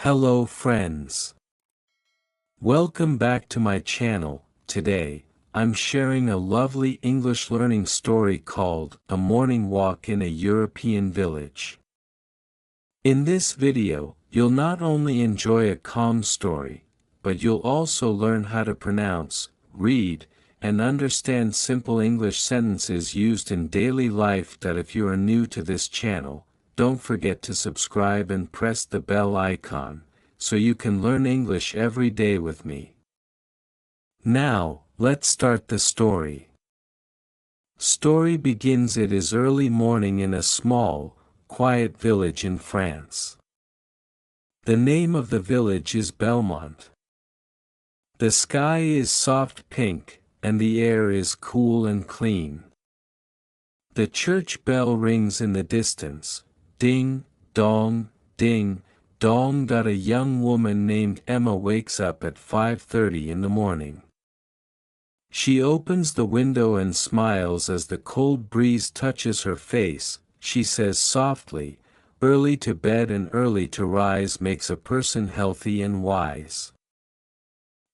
Hello friends. Welcome back to my channel. Today, I'm sharing a lovely English learning story called A Morning Walk in a European Village. In this video, you'll not only enjoy a calm story, but you'll also learn how to pronounce, read, and understand simple English sentences used in daily life. That if you are new to this channel, don't forget to subscribe and press the bell icon, so you can learn English every day with me. Now, let's start the story. Story begins. It is early morning in a small, quiet village in France. The name of the village is Belmont. The sky is soft pink, and the air is cool and clean. The church bell rings in the distance. Ding, dong, ding, dong. A young woman named Emma wakes up at 5:30 in the morning. She opens the window and smiles as the cold breeze touches her face. She says softly, "Early to bed and early to rise makes a person healthy and wise."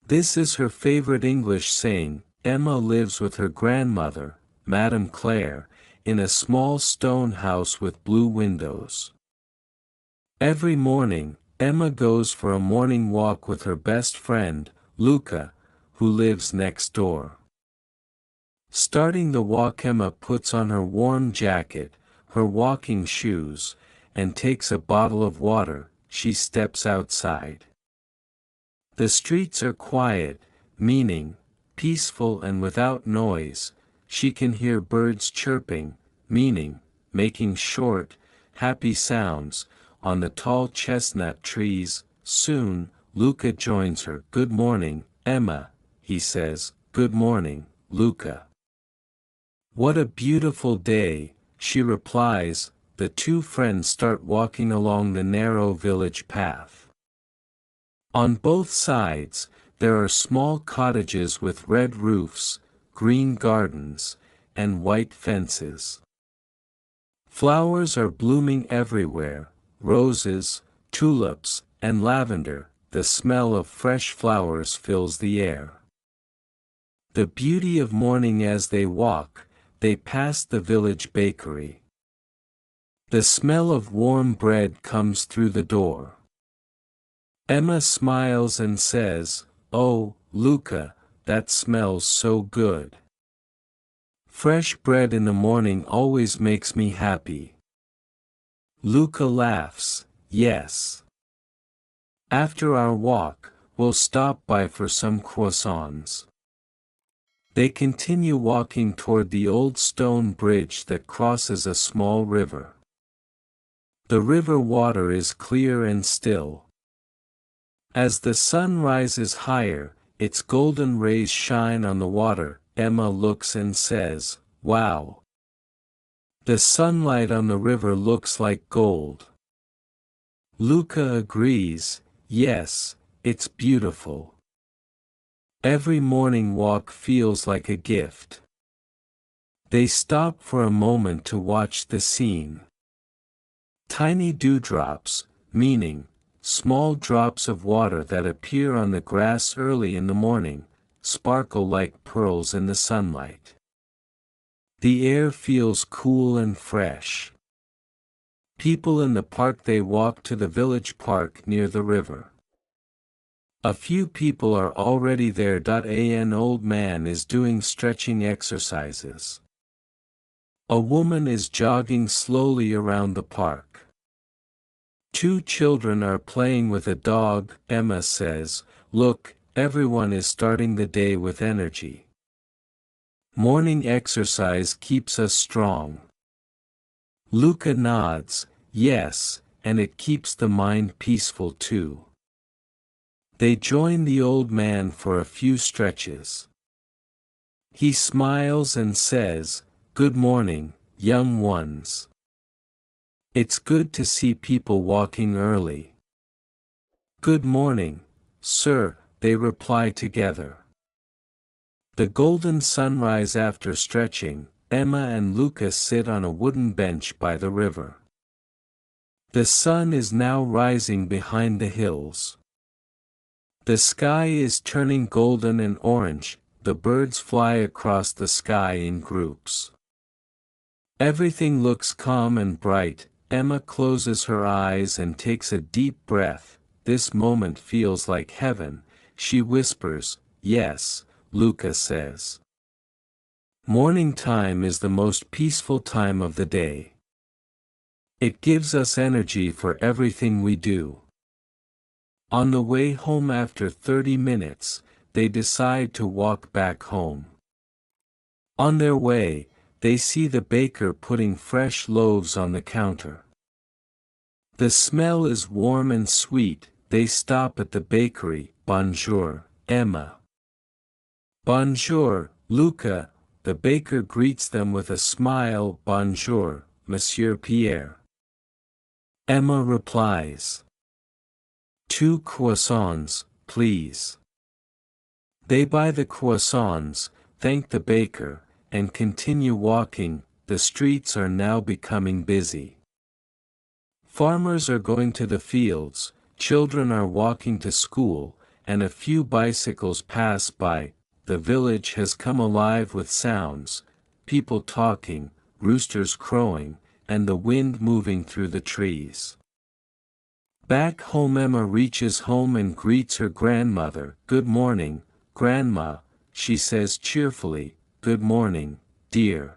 This is her favorite English saying. Emma lives with her grandmother, Madame Claire, in a small stone house with blue windows. Every morning, Emma goes for a morning walk with her best friend, Luca, who lives next door. Starting the walk, Emma puts on her warm jacket, her walking shoes, and takes a bottle of water. She steps outside. The streets are quiet, meaning peaceful and without noise. She can hear birds chirping, meaning making short, happy sounds, on the tall chestnut trees. Soon, Luca joins her. "Good morning, Emma," he says. "Good morning, Luca." "What a beautiful day," she replies. The two friends start walking along the narrow village path. On both sides, there are small cottages with red roofs, green gardens, and white fences. Flowers are blooming everywhere: roses, tulips, and lavender. The smell of fresh flowers fills the air. The beauty of morning. As they walk, they pass the village bakery. The smell of warm bread comes through the door. Emma smiles and says, "Oh, Luca, that smells so good. Fresh bread in the morning always makes me happy." Luca laughs, "Yes. After our walk, we'll stop by for some croissants." They continue walking toward the old stone bridge that crosses a small river. The river water is clear and still. As the sun rises higher, its golden rays shine on the water. Emma looks and says, "Wow. The sunlight on the river looks like gold." Luca agrees, "Yes, it's beautiful. Every morning walk feels like a gift." They stop for a moment to watch the scene. Tiny dewdrops, meaning small drops of water that appear on the grass early in the morning, sparkle like pearls in the sunlight. The air feels cool and fresh. People in the park. They walk to the village park near the river. A few people are already there. An old man is doing stretching exercises. A woman is jogging slowly around the park. Two children are playing with a dog. Emma says, "Look, everyone is starting the day with energy. Morning exercise keeps us strong." Luca nods, "Yes, and it keeps the mind peaceful too." They join the old man for a few stretches. He smiles and says, "Good morning, young ones. It's good to see people walking early." "Good morning, sir," they reply together. The golden sunrise. After stretching, Emma and Luca sit on a wooden bench by the river. The sun is now rising behind the hills. The sky is turning golden and orange, the birds fly across the sky in groups. Everything looks calm and bright. Emma closes her eyes and takes a deep breath. This moment feels like heaven, she whispers. Yes, Luca says. Morning time is the most peaceful time of the day. It gives us energy for everything we do. On the way home after 30 minutes, they decide to walk back home. On their way, they see the baker putting fresh loaves on the counter. The smell is warm and sweet. They stop at the bakery. Bonjour, Emma. Bonjour, Luca. The baker greets them with a smile. Bonjour, Monsieur Pierre. Emma replies. 2 croissants, please. They buy the croissants, thank the baker, and continue walking. The streets are now becoming busy. Farmers are going to the fields, children are walking to school, and a few bicycles pass by. The village has come alive with sounds, people talking, roosters crowing, and the wind moving through the trees. Back home, Emma reaches home and greets her grandmother. Good morning, Grandma, she says cheerfully. Good morning, dear.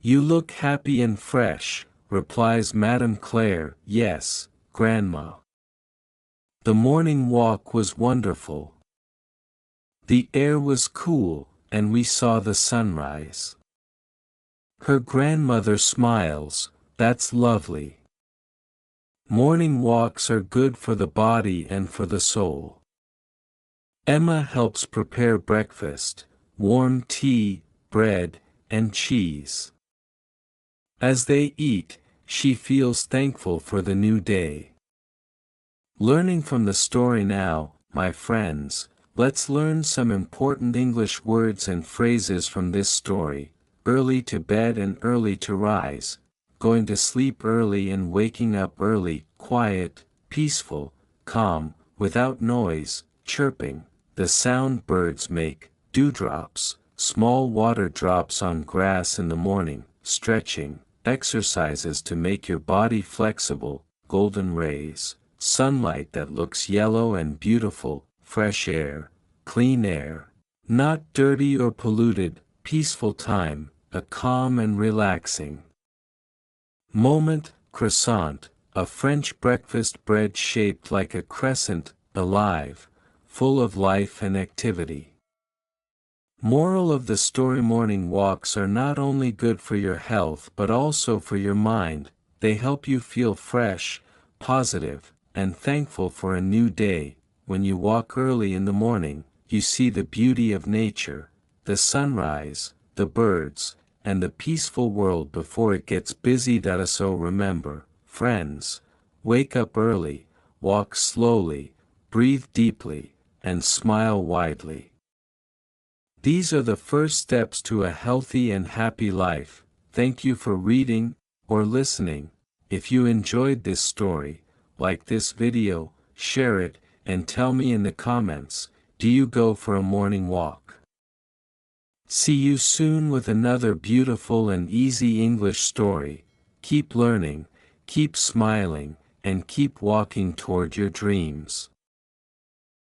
You look happy and fresh, replies Madame Claire. Yes, Grandma. The morning walk was wonderful. The air was cool, and we saw the sunrise. Her grandmother smiles. That's lovely. Morning walks are good for the body and for the soul. Emma helps prepare breakfast, warm tea, bread, and cheese. As they eat, she feels thankful for the new day. Learning from the story now, my friends, let's learn some important English words and phrases from this story. Early to bed and early to rise. Going to sleep early and waking up early. Quiet, peaceful, calm, without noise, chirping, the sound birds make. Dewdrops, small water drops on grass in the morning. Stretching, exercises to make your body flexible. Golden rays, sunlight that looks yellow and beautiful. Fresh air, clean air, not dirty or polluted. Peaceful time, a calm and relaxing moment. Croissant, a French breakfast bread shaped like a crescent, alive, full of life and activity. Moral of the story: morning walks are not only good for your health but also for your mind. They help you feel fresh, positive, and thankful for a new day. When you walk early in the morning, you see the beauty of nature, the sunrise, the birds, and the peaceful world before it gets busy. So remember, friends, wake up early, walk slowly, breathe deeply, and smile widely. These are the first steps to a healthy and happy life. Thank you for reading or listening. If you enjoyed this story, like this video, share it, and tell me in the comments, do you go for a morning walk? See you soon with another beautiful and easy English story. Keep learning, keep smiling, and keep walking toward your dreams.